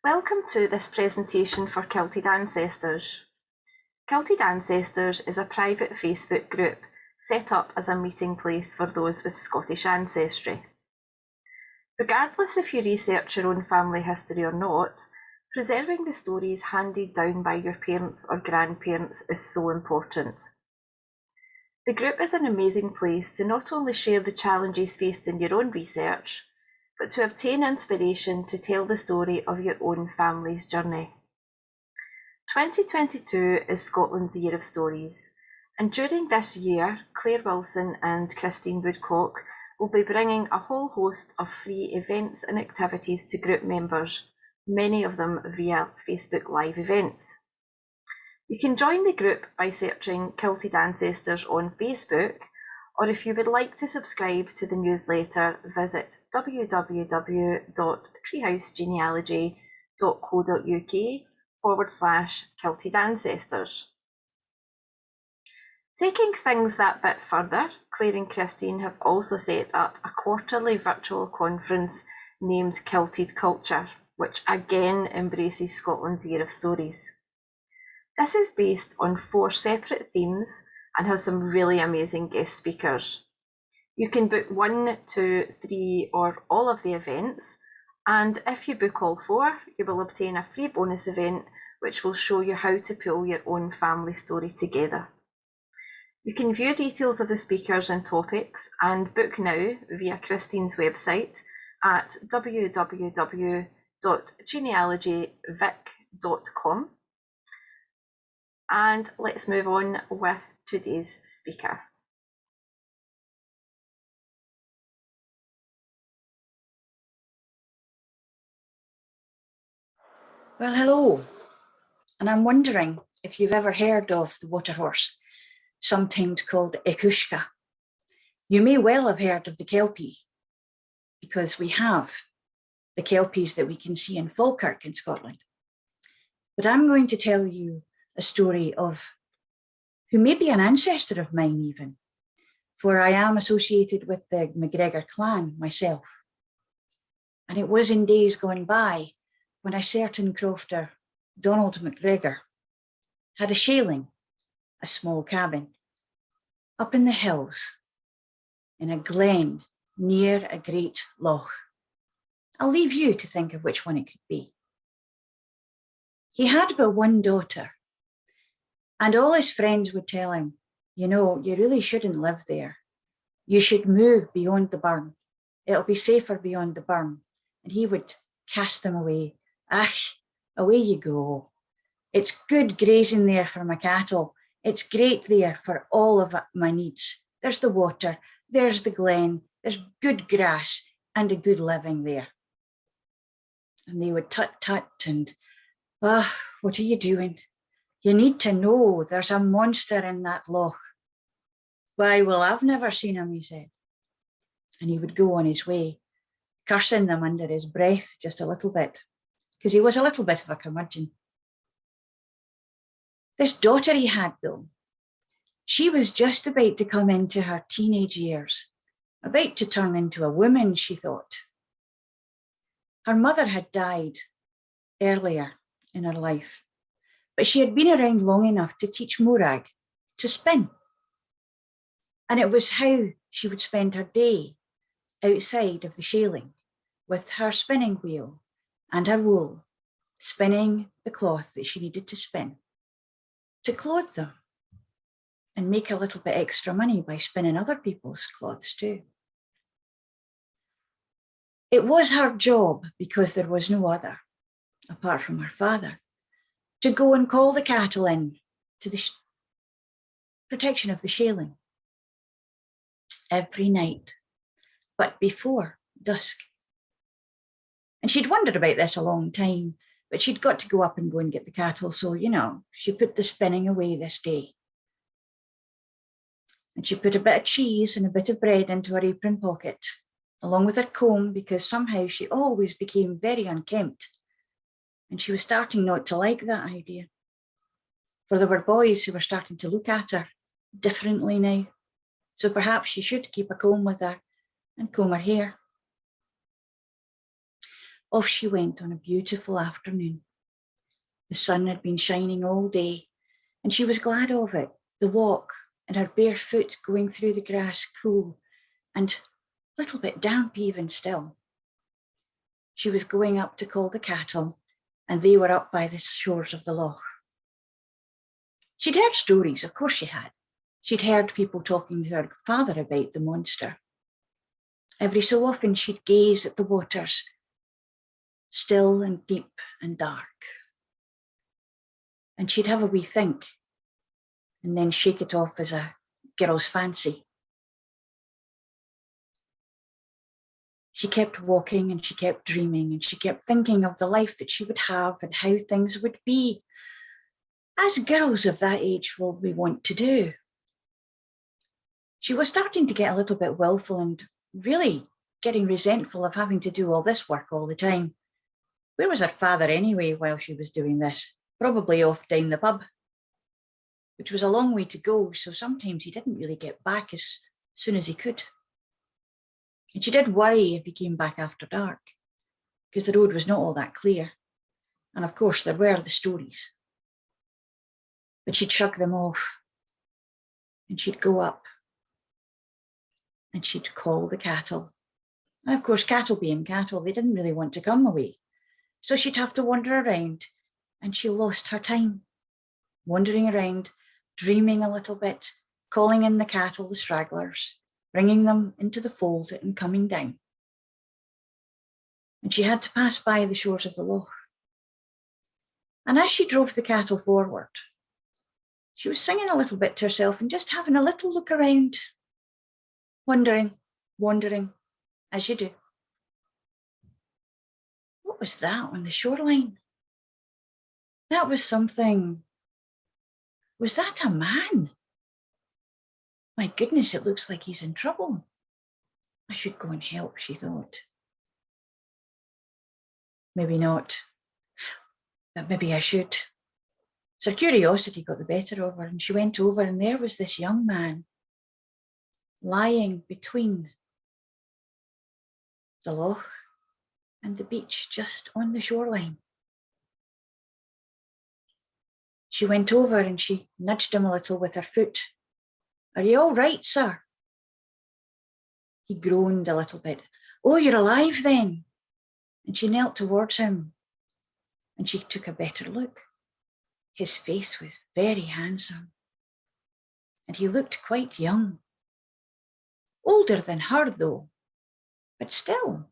Welcome to this presentation for Kilted Ancestors. Kilted Ancestors is a private Facebook group set up as a meeting place for those with Scottish ancestry. Regardless if you research your own family history or not, preserving the stories handed down by your parents or grandparents is so important. The group is an amazing place to not only share the challenges faced in your own research, but to obtain inspiration to tell the story of your own family's journey. 2022 is Scotland's Year of Stories, and during this year, Claire Wilson and Christine Woodcock will be bringing a whole host of free events and activities to group members, many of them via Facebook Live events. You can join the group by searching Kilted Ancestors on Facebook, or if you would like to subscribe to the newsletter, visit www.treehousegenealogy.co.uk/Kilted Ancestors. Taking things that bit further, Claire and Christine have also set up a quarterly virtual conference named Kilted Culture, which again embraces Scotland's Year of Stories. This is based on 4 separate themes and has some really amazing guest speakers. You can book 1, 2, 3, or all of the events, and if you book all 4, you will obtain a free bonus event which will show you how to pull your own family story together. You can view details of the speakers and topics and book now via Christine's website at www.genealogyvic.com. And let's move on with today's speaker. Well, hello, and I'm wondering if you've ever heard of the Waterhorse, sometimes called Ekushka. You may well have heard of the Kelpie, because we have the Kelpies that we can see in Falkirk in Scotland. But I'm going to tell you a story of who may be an ancestor of mine even, for I am associated with the MacGregor clan myself. And it was in days gone by when a certain crofter, Donald MacGregor, had a shaling, a small cabin, up in the hills, in a glen near a great loch. I'll leave you to think of which one it could be. He had but one daughter, and all his friends would tell him, you know, you really shouldn't live there. You should move beyond the burn. It'll be safer beyond the burn. And he would cast them away. Ah, away you go. It's good grazing there for my cattle. It's great there for all of my needs. There's the water, there's the glen, there's good grass and a good living there. And they would tut and, what are you doing? You need to know there's a monster in that loch. Why, well, I've never seen him, he said. And he would go on his way, cursing them under his breath just a little bit, because he was a little bit of a curmudgeon. This daughter he had, though, she was just about to come into her teenage years, about to turn into a woman, she thought. Her mother had died earlier in her life, but she had been around long enough to teach Morag to spin. And it was how she would spend her day outside of the shaling with her spinning wheel and her wool, spinning the cloth that she needed to spin to clothe them and make a little bit extra money by spinning other people's clothes too. It was her job, because there was no other, apart from her father, to go and call the cattle in to the protection of the shaling every night, but before dusk. And she'd wondered about this a long time, but she'd got to go up and go and get the cattle. So, you know, she put the spinning away this day. And she put a bit of cheese and a bit of bread into her apron pocket, along with her comb, because somehow she always became very unkempt. And she was starting not to like that idea. For there were boys who were starting to look at her differently now. So perhaps she should keep a comb with her and comb her hair. Off she went on a beautiful afternoon. The sun had been shining all day, and she was glad of it, the walk and her bare foot going through the grass cool and a little bit damp even still. She was going up to call the cattle, and they were up by the shores of the loch. She'd heard stories, of course she had. She'd heard people talking to her father about the monster. Every so often she'd gaze at the waters, still and deep and dark. And she'd have a wee think, and then shake it off as a girl's fancy. She kept walking and she kept dreaming and she kept thinking of the life that she would have and how things would be, as girls of that age will be wont to do. She was starting to get a little bit willful and really getting resentful of having to do all this work all the time. Where was her father anyway while she was doing this? Probably off down the pub, which was a long way to go, so sometimes he didn't really get back as soon as he could. And she did worry if he came back after dark, because the road was not all that clear. And of course, there were the stories. But she'd shrug them off, and she'd go up, and she'd call the cattle. And of course, cattle being cattle, they didn't really want to come away. So she'd have to wander around, and she lost her time, wandering around, dreaming a little bit, calling in the cattle, the stragglers, bringing them into the fold and coming down. And she had to pass by the shores of the loch. And as she drove the cattle forward, she was singing a little bit to herself and just having a little look around, wandering, as you do. What was that on the shoreline? That was something. Was that a man? My goodness, it looks like he's in trouble. I should go and help, she thought. Maybe not, but maybe I should. So her curiosity got the better of her, and she went over, and there was this young man lying between the loch and the beach, just on the shoreline. She went over and she nudged him a little with her foot. "Are you all right, sir?" He groaned a little bit. "Oh, you're alive then." And she knelt towards him and she took a better look. His face was very handsome and he looked quite young. Older than her though, but still,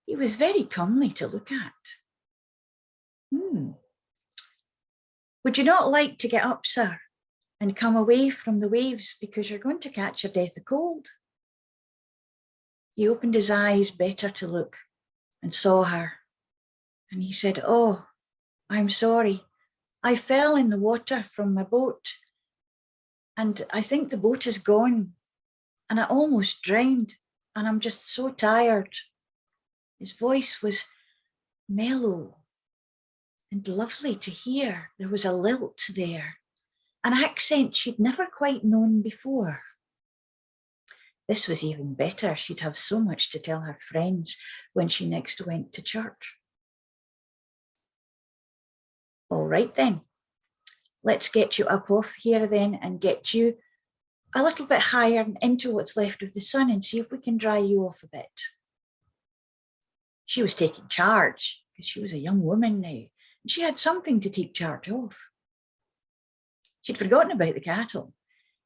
he was very comely to look at. "Would you not like to get up, sir, and come away from the waves because you're going to catch your death of cold?" He opened his eyes better to look and saw her. And he said, "Oh, I'm sorry. I fell in the water from my boat. And I think the boat is gone. And I almost drowned. And I'm just so tired." His voice was mellow and lovely to hear. There was a lilt there, an accent she'd never quite known before. This was even better. She'd have so much to tell her friends when she next went to church. "All right then, let's get you up off here then and get you a little bit higher and into what's left of the sun and see if we can dry you off a bit." She was taking charge because she was a young woman now and she had something to take charge of. She'd forgotten about the cattle,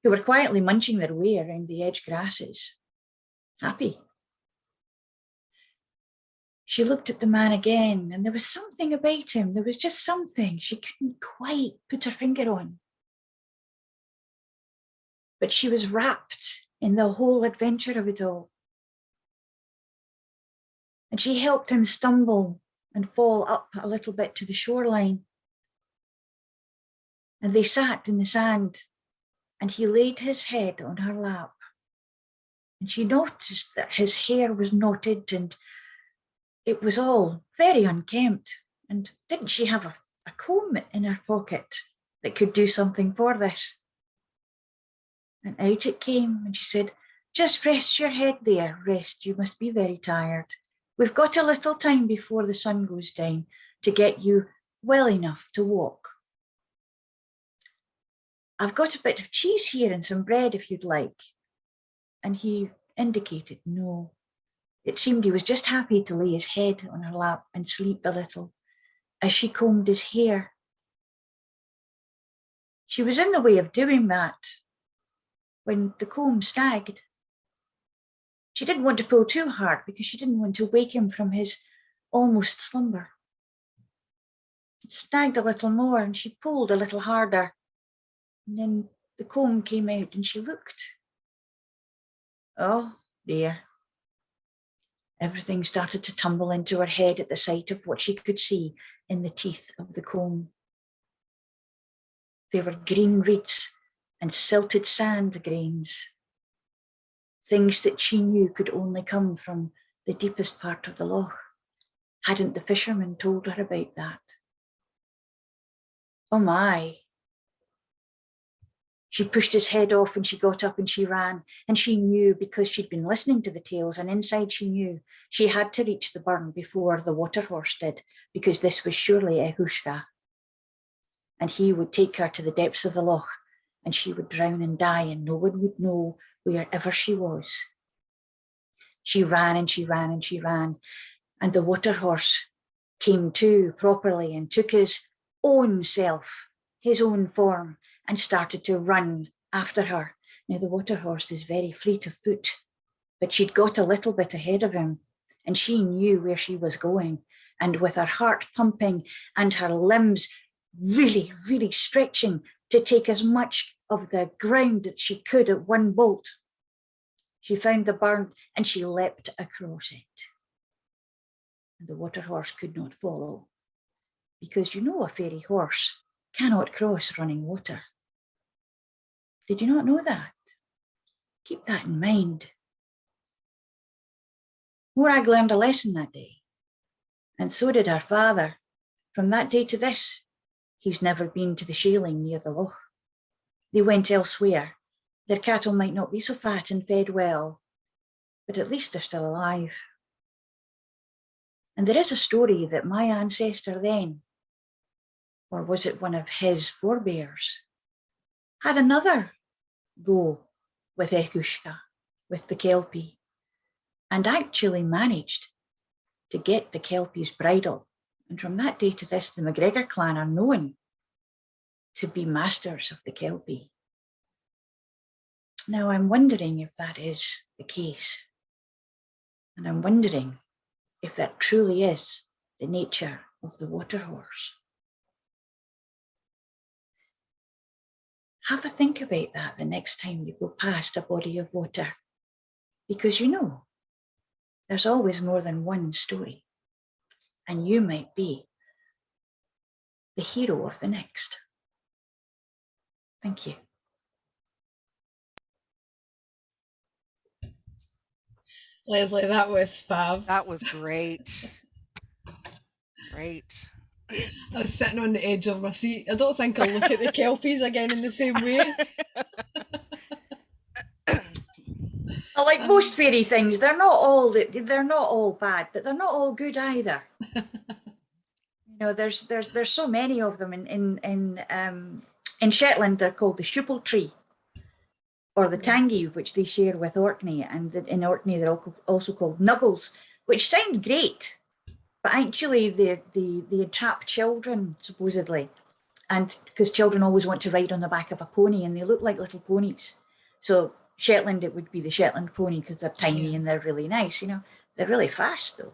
who were quietly munching their way around the edge grasses, happy. She looked at the man again, and there was something about him. There was just something she couldn't quite put her finger on. But she was wrapped in the whole adventure of it all. And she helped him stumble and fall up a little bit to the shoreline. And they sat in the sand, and he laid his head on her lap. And she noticed that his hair was knotted and it was all very unkempt. And didn't she have a comb in her pocket that could do something for this? And out it came, and she said, "Just rest your head there, rest, you must be very tired. We've got a little time before the sun goes down to get you well enough to walk. I've got a bit of cheese here and some bread if you'd like. And he indicated no. It seemed he was just happy to lay his head on her lap and sleep a little as she combed his hair. She was in the way of doing that when the comb snagged. She didn't want to pull too hard because she didn't want to wake him from his almost slumber. It snagged a little more and she pulled a little harder. And then the comb came out and she looked. Oh dear. Everything started to tumble into her head at the sight of what she could see in the teeth of the comb. There were green reeds and silted sand grains, things that she knew could only come from the deepest part of the loch. Hadn't the fisherman told her about that? Oh my. She pushed his head off and she got up and she ran, and she knew, because she'd been listening to the tales, and inside she knew she had to reach the burn before the Waterhorse did, because this was surely Ehushka. And he would take her to the depths of the loch and she would drown and die and no one would know wherever she was. She ran and she ran and she ran, and the Waterhorse came to properly and took his own self, his own form, and started to run after her. Now the Waterhorse is very fleet of foot, but she'd got a little bit ahead of him and she knew where she was going. And with her heart pumping and her limbs really, really stretching to take as much of the ground that she could at one bolt, she found the burn and she leapt across it. And the Waterhorse could not follow, because you know a fairy horse cannot cross running water. Did you not know that? Keep that in mind. Morag learned a lesson that day, and so did her father. From that day to this, he's never been to the shaling near the loch. They went elsewhere. Their cattle might not be so fat and fed well, but at least they're still alive. And there is a story that my ancestor then, or was it one of his forebears, had another go with Ekushka, with the Kelpie, and actually managed to get the Kelpie's bridle. And from that day to this, the MacGregor clan are known to be masters of the Kelpie. Now I'm wondering if that is the case. And I'm wondering if that truly is the nature of the Waterhorse. Have a think about that the next time you go past a body of water, because you know, there's always more than one story, and you might be the hero of the next. Thank you. Leslie, that was fab. That was great. Great. I was sitting on the edge of my seat. I don't think I'll look at the Kelpies again in the same way. Like most fairy things, they're not all bad, but they're not all good either. You know, there's so many of them in Shetland. They're called the Schupel tree, or the Tangi, which they share with Orkney, and in Orkney they're also called Nuggles, which sound great, but actually they entrap children supposedly, and because children always want to ride on the back of a pony, and they look like little ponies. So Shetland, it would be the Shetland pony because they're tiny and they're really nice. You know, they're really fast though.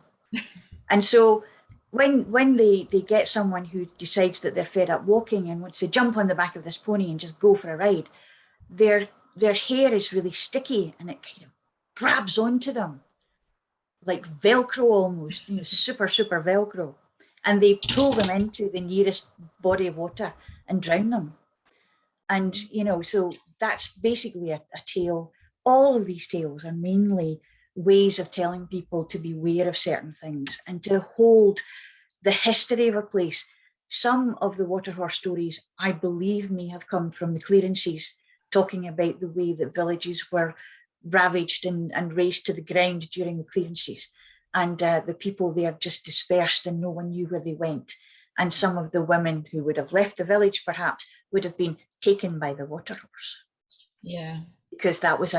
And so when they get someone who decides that they're fed up walking and wants to jump on the back of this pony and just go for a ride, their hair is really sticky and it kind of grabs onto them like Velcro almost, you know, super Velcro, and they pull them into the nearest body of water and drown them. And you know, so that's basically a tale. All of these tales are mainly ways of telling people to be aware of certain things and to hold the history of a place. Some of the Waterhorse stories, I believe, may have come from the clearances, talking about the way that villages were ravaged and razed to the ground during the clearances. and the people there just dispersed and no one knew where they went. And some of the women who would have left the village perhaps would have been taken by the Waterhorse. Yeah. Because that was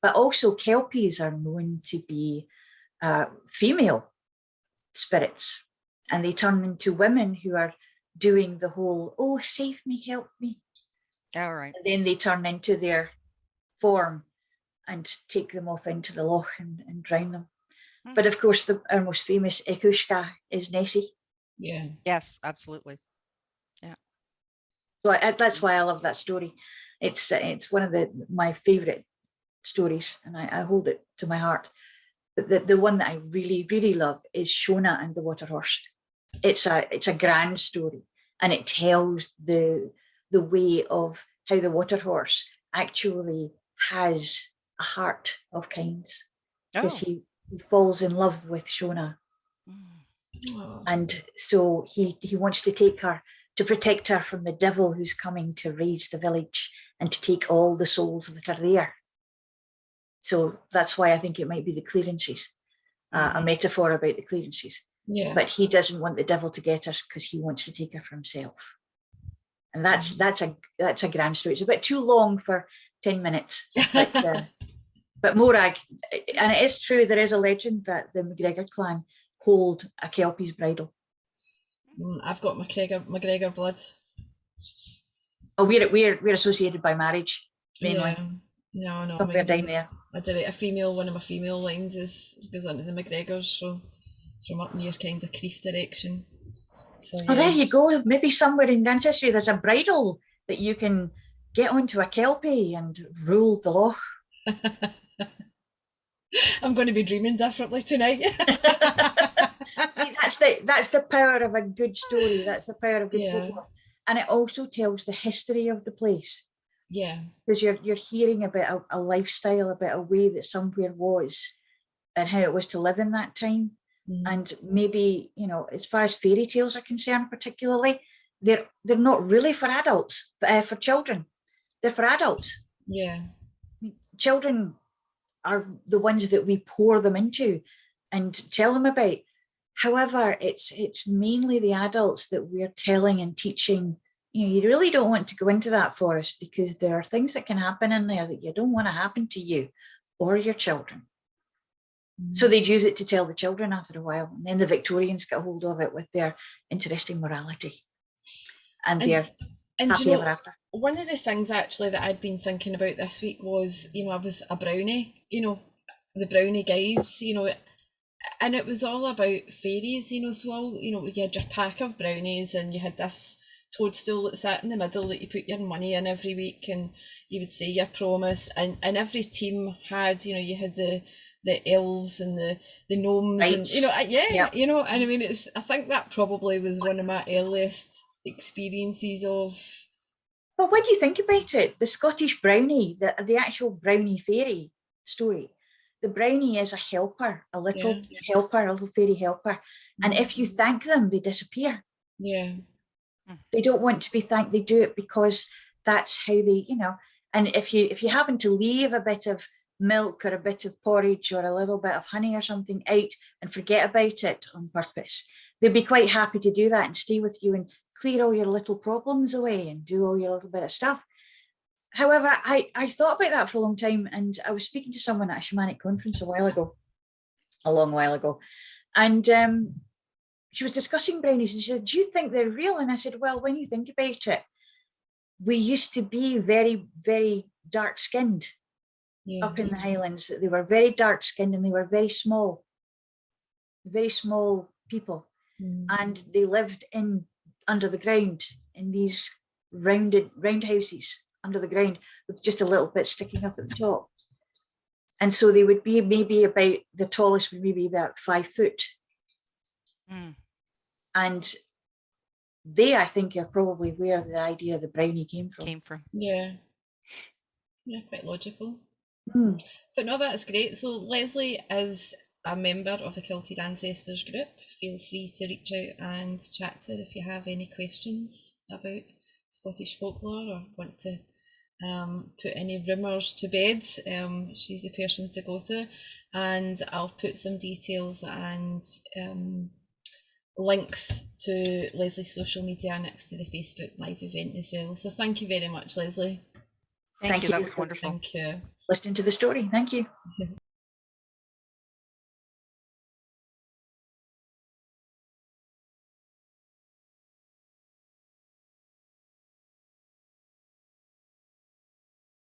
but also Kelpies are known to be female spirits, and they turn into women who are doing the whole, oh, save me, help me. All right. And then they turn into their form and take them off into the loch and drown them. But of course, our most famous Ekushka is Nessie. Yeah. Yes, absolutely. Yeah. So that's why I love that story. It's one of my favourite stories, and I hold it to my heart. But the one that I really, really love is Shona and the Waterhorse. It's a grand story, and it tells the way of how the Waterhorse actually has a heart of kindness, because he falls in love with Shona. Oh. And so he wants to take her to protect her from the devil who's coming to raise the village and to take all the souls that are there. So that's why I think it might be the clearances, a metaphor about the clearances. Yeah. But he doesn't want the devil to get us because he wants to take her for himself. And that's a grand story. It's a bit too long for 10 minutes, but Morag, and it is true, there is a legend that the MacGregor clan hold a Kelpie's bridle. I've got MacGregor blood. Oh, we're associated by marriage mainly. Yeah. No. Somewhere down there. One of my female lines goes onto the MacGregors, so from up near kind of Creef direction. So, yeah. Oh, there you go. Maybe somewhere in ancestry there's a bridle that you can get onto a Kelpie and rule the loch. I'm going to be dreaming differently tonight. See, that's the power of a good story. That's the power of good Yeah. folklore. And it also tells the history of the place. Yeah. Because you're hearing about a lifestyle, about a way that somewhere was and how it was to live in that time. And maybe, as far as fairy tales are concerned, particularly, they're not really for adults, for children. They're for adults. Yeah. Children are the ones that we pour them into and tell them about. However, it's mainly the adults that we're telling and teaching. You really don't want to go into that forest because there are things that can happen in there that you don't want to happen to you or your children. So they'd use it to tell the children after a while. And then the Victorians got hold of it with their interesting morality. And they're happy ever after. One of the things actually that I'd been thinking about this week was, I was a brownie, the brownie guides, and it was all about fairies, so all, you had your pack of brownies and you had this toadstool that sat in the middle that you put your money in every week and you would say your promise, and every team had, you had the elves and the gnomes, right. And and I mean I think that probably was one of my earliest experiences of. Well, when you think about it, the Scottish brownie, the actual brownie fairy story, the brownie is a helper, a little helper, a little fairy helper, and if you thank them, they disappear. Yeah. They don't want to be thanked. They do it because that's how they, and if you happen to leave a bit of milk or a bit of porridge or a little bit of honey or something out and forget about it on purpose, they'd be quite happy to do that and stay with you and clear all your little problems away and do all your little bit of stuff. However, I thought about that for a long time, and I was speaking to someone at a shamanic conference a long while ago, and she was discussing brownies and she said, do you think they're real? And I said, well, when you think about it, we used to be very, very dark skinned up in the Highlands. They were very dark skinned and they were very small people. And they lived under the ground in these round houses under the ground with just a little bit sticking up at the top. And so they would be maybe about, the tallest would maybe about 5 foot. And they, I think, are probably where the idea of the brownie came from. Yeah, quite logical. But no, that's great. So Leslie is a member of the Kilted Ancestors Group. Feel free to reach out and chat to her if you have any questions about Scottish folklore or want to put any rumours to bed. She's the person to go to, and I'll put some details and links to Leslie's social media next to the Facebook Live event as well. So thank you very much, Leslie. Thank you. That you was for wonderful. Thank you. listening to the story. Thank you.